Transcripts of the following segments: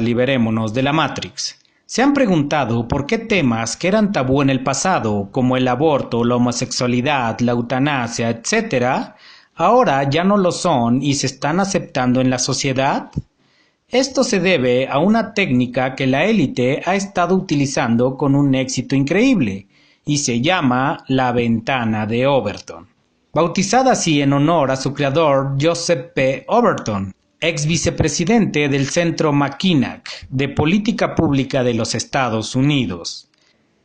a Liberémonos de la Matrix. ¿Se han preguntado por qué temas que eran tabú en el pasado, como el aborto, la homosexualidad, la eutanasia, etc., ahora ya no lo son y se están aceptando en la sociedad? Esto se debe a una técnica que la élite ha estado utilizando con un éxito increíble, y se llama la ventana de Overton. Bautizada así en honor a su creador Joseph P. Overton, ex vicepresidente del Centro Mackinac de Política Pública de los Estados Unidos.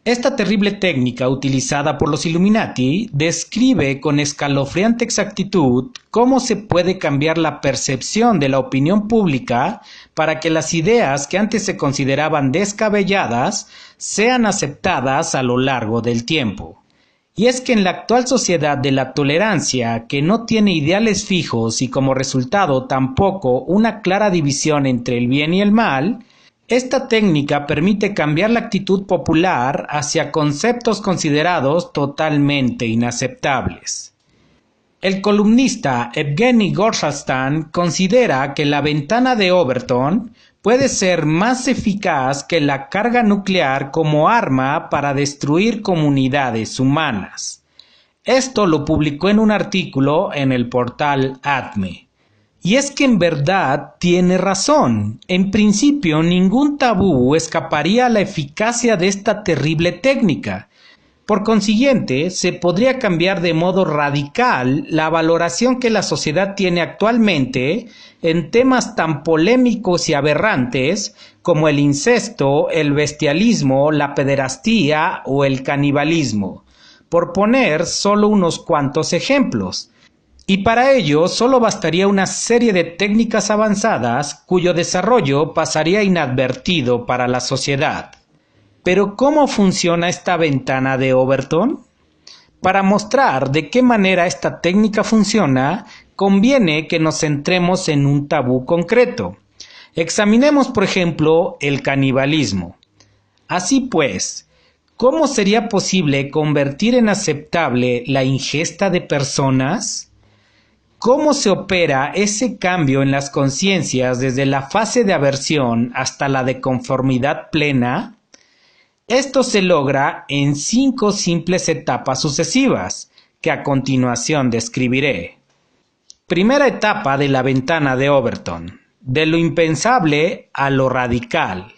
Esta terrible técnica utilizada por los Illuminati describe con escalofriante exactitud cómo se puede cambiar la percepción de la opinión pública para que las ideas que antes se consideraban descabelladas sean aceptadas a lo largo del tiempo. Y es que en la actual sociedad de la tolerancia, que no tiene ideales fijos y como resultado tampoco una clara división entre el bien y el mal, esta técnica permite cambiar la actitud popular hacia conceptos considerados totalmente inaceptables. El columnista Evgeny Gorsastan considera que la ventana de Overton puede ser más eficaz que la carga nuclear como arma para destruir comunidades humanas. Esto lo publicó en un artículo en el portal ATME. Y es que en verdad tiene razón. En principio, ningún tabú escaparía a la eficacia de esta terrible técnica. Por consiguiente, se podría cambiar de modo radical la valoración que la sociedad tiene actualmente en temas tan polémicos y aberrantes como el incesto, el bestialismo, la pederastía o el canibalismo, por poner solo unos cuantos ejemplos. Y para ello solo bastaría una serie de técnicas avanzadas cuyo desarrollo pasaría inadvertido para la sociedad. Pero ¿cómo funciona esta ventana de Overton? Para mostrar de qué manera esta técnica funciona, conviene que nos centremos en un tabú concreto. Examinemos, por ejemplo, el canibalismo. Así pues, ¿cómo sería posible convertir en aceptable la ingesta de personas? ¿Cómo se opera ese cambio en las conciencias desde la fase de aversión hasta la de conformidad plena? Esto se logra en 5 simples etapas sucesivas, que a continuación describiré. Primera etapa de la ventana de Overton: de lo impensable a lo radical.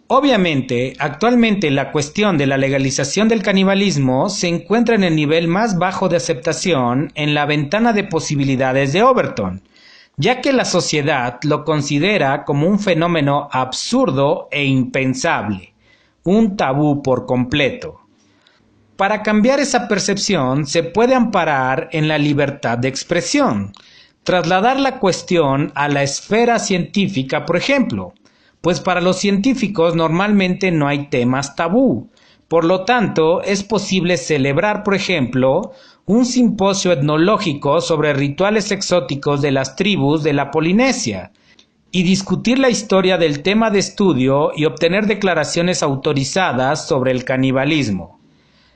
Obviamente, actualmente la cuestión de la legalización del canibalismo se encuentra en el nivel más bajo de aceptación en la ventana de posibilidades de Overton, ya que la sociedad lo considera como un fenómeno absurdo e impensable, un tabú por completo. Para cambiar esa percepción se puede amparar en la libertad de expresión, trasladar la cuestión a la esfera científica, por ejemplo, pues para los científicos normalmente no hay temas tabú. Por lo tanto, es posible celebrar, por ejemplo, un simposio etnológico sobre rituales exóticos de las tribus de la Polinesia, y discutir la historia del tema de estudio y obtener declaraciones autorizadas sobre el canibalismo,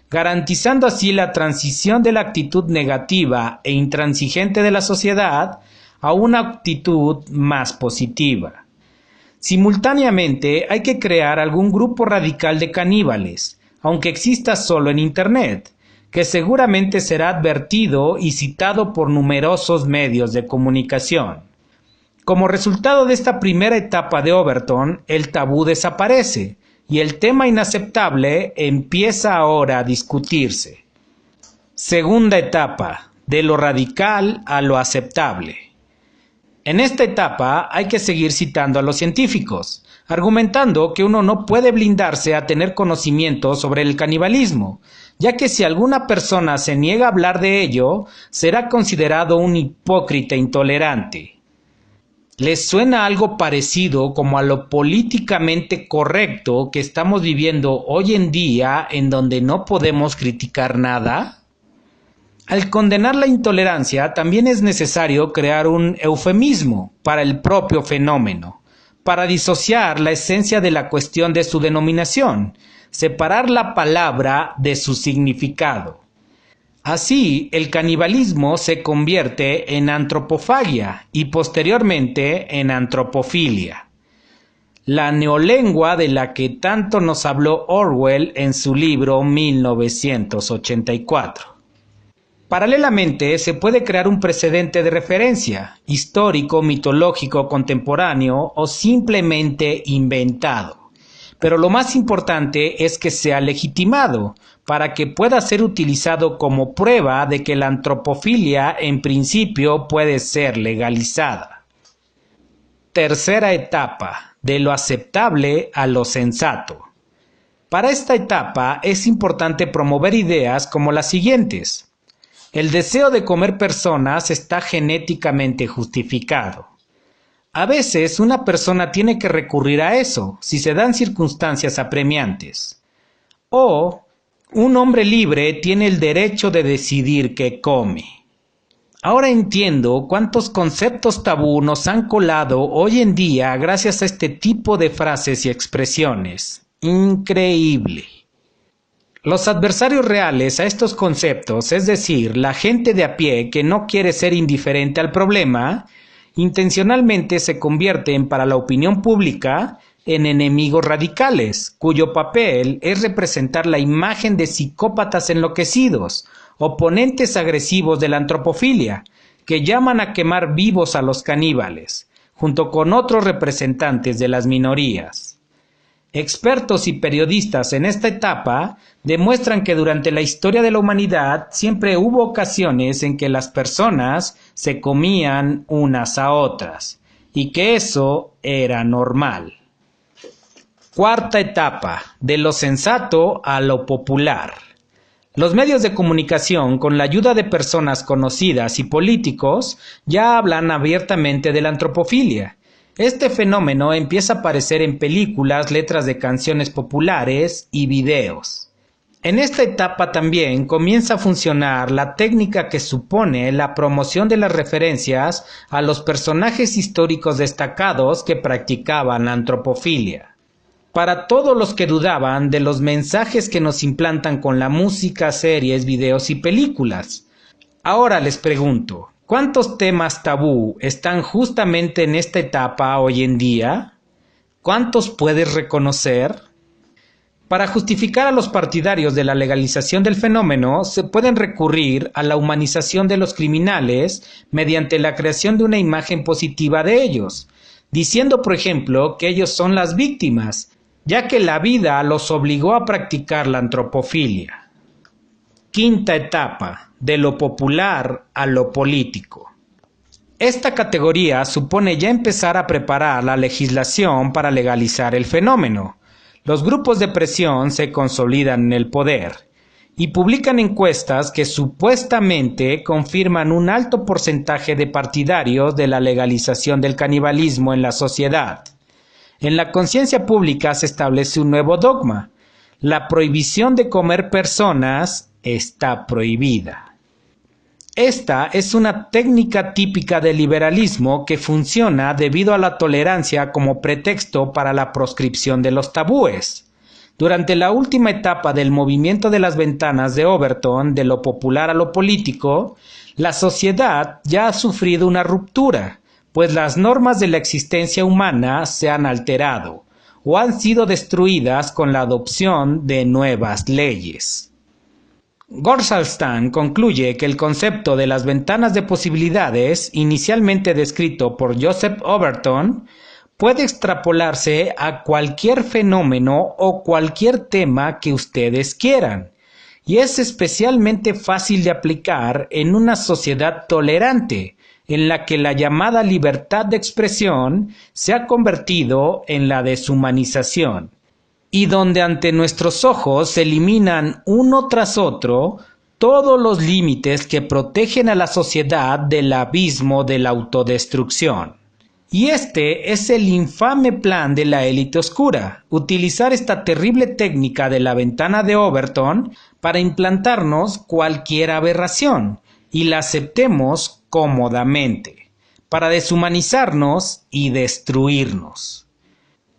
garantizando así la transición de la actitud negativa e intransigente de la sociedad a una actitud más positiva. Simultáneamente hay que crear algún grupo radical de caníbales, aunque exista solo en Internet, que seguramente será advertido y citado por numerosos medios de comunicación. Como resultado de esta primera etapa de Overton, el tabú desaparece y el tema inaceptable empieza ahora a discutirse. Segunda etapa: de lo radical a lo aceptable. En esta etapa hay que seguir citando a los científicos, argumentando que uno no puede blindarse a tener conocimiento sobre el canibalismo, ya que si alguna persona se niega a hablar de ello, será considerado un hipócrita intolerante. ¿Les suena algo parecido como a lo políticamente correcto que estamos viviendo hoy en día, en donde no podemos criticar nada? Al condenar la intolerancia, también es necesario crear un eufemismo para el propio fenómeno, para disociar la esencia de la cuestión de su denominación, separar la palabra de su significado. Así, el canibalismo se convierte en antropofagia y posteriormente en antropofilia. la neolengua de la que tanto nos habló Orwell en su libro 1984. Paralelamente, se puede crear un precedente de referencia, histórico, mitológico, contemporáneo o simplemente inventado. Pero lo más importante es que sea legitimado, para que pueda ser utilizado como prueba de que la antropofilia en principio puede ser legalizada. Tercera etapa, de lo aceptable a lo sensato. Para esta etapa es importante promover ideas como las siguientes. El deseo de comer personas está genéticamente justificado. A veces una persona tiene que recurrir a eso si se dan circunstancias apremiantes. O un hombre libre tiene el derecho de decidir qué come. Ahora entiendo cuántos conceptos tabú nos han colado hoy en día gracias a este tipo de frases y expresiones. Increíble. Los adversarios reales a estos conceptos, es decir, la gente de a pie que no quiere ser indiferente al problema, intencionalmente se convierten para la opinión pública en enemigos radicales, cuyo papel es representar la imagen de psicópatas enloquecidos, oponentes agresivos de la antropofilia, que llaman a quemar vivos a los caníbales, junto con otros representantes de las minorías. Expertos y periodistas en esta etapa demuestran que durante la historia de la humanidad siempre hubo ocasiones en que las personas se comían unas a otras, y que eso era normal. Cuarta etapa, de lo sensato a lo popular. Los medios de comunicación, con la ayuda de personas conocidas y políticos, ya hablan abiertamente de la antropofilia. Este fenómeno empieza a aparecer en películas, letras de canciones populares y videos. En esta etapa también comienza a funcionar la técnica que supone la promoción de las referencias a los personajes históricos destacados que practicaban la antropofilia. Para todos los que dudaban de los mensajes que nos implantan con la música, series, videos y películas. Ahora les pregunto, ¿cuántos temas tabú están justamente en esta etapa hoy en día? ¿Cuántos puedes reconocer? Para justificar a los partidarios de la legalización del fenómeno, se pueden recurrir a la humanización de los criminales mediante la creación de una imagen positiva de ellos, diciendo, por ejemplo, que ellos son las víctimas, ya que la vida los obligó a practicar la antropofilia. Quinta etapa, de lo popular a lo político. Esta categoría supone ya empezar a preparar la legislación para legalizar el fenómeno. Los grupos de presión se consolidan en el poder y publican encuestas que supuestamente confirman un alto porcentaje de partidarios de la legalización del canibalismo en la sociedad. En la conciencia pública se establece un nuevo dogma. La prohibición de comer personas está prohibida. Esta es una técnica típica del liberalismo que funciona debido a la tolerancia como pretexto para la proscripción de los tabúes. Durante la última etapa del movimiento de las ventanas de Overton, de lo popular a lo político, la sociedad ya ha sufrido una ruptura, pues las normas de la existencia humana se han alterado o han sido destruidas con la adopción de nuevas leyes. Gorsalstan concluye que el concepto de las ventanas de posibilidades, inicialmente descrito por Joseph Overton, puede extrapolarse a cualquier fenómeno o cualquier tema que ustedes quieran, y es especialmente fácil de aplicar en una sociedad tolerante, en la que la llamada libertad de expresión se ha convertido en la deshumanización, y donde ante nuestros ojos se eliminan uno tras otro todos los límites que protegen a la sociedad del abismo de la autodestrucción. Y este es el infame plan de la élite oscura, utilizar esta terrible técnica de la ventana de Overton para implantarnos cualquier aberración, y la aceptemos cómodamente, para deshumanizarnos y destruirnos.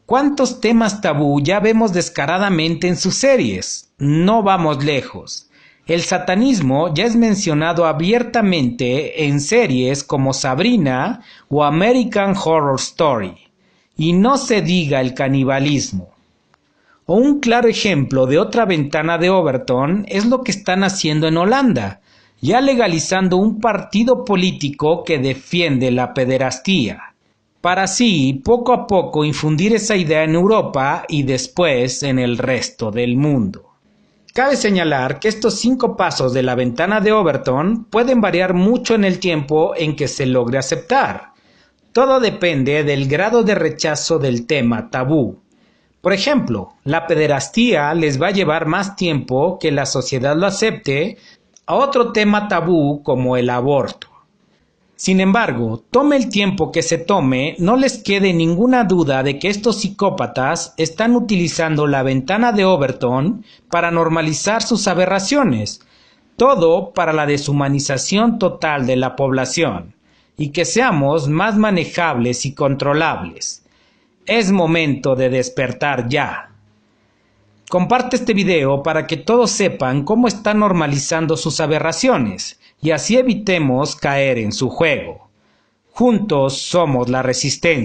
¿Cuántos temas tabú ya vemos descaradamente en sus series? No vamos lejos. El satanismo ya es mencionado abiertamente en series como Sabrina o American Horror Story. Y no se diga el canibalismo. O un claro ejemplo de otra ventana de Overton es lo que están haciendo en Holanda, ya legalizando un partido político que defiende la pederastía, para así poco a poco infundir esa idea en Europa y después en el resto del mundo. Cabe señalar que estos 5 pasos de la ventana de Overton pueden variar mucho en el tiempo en que se logre aceptar. Todo depende del grado de rechazo del tema tabú. Por ejemplo, la pederastía les va a llevar más tiempo que la sociedad lo acepte a otro tema tabú como el aborto. Sin embargo, tome el tiempo que se tome, no les quede ninguna duda de que estos psicópatas están utilizando la ventana de Overton para normalizar sus aberraciones, todo para la deshumanización total de la población, y que seamos más manejables y controlables. Es momento de despertar ya. Comparte este video para que todos sepan cómo están normalizando sus aberraciones y así evitemos caer en su juego. Juntos somos la resistencia.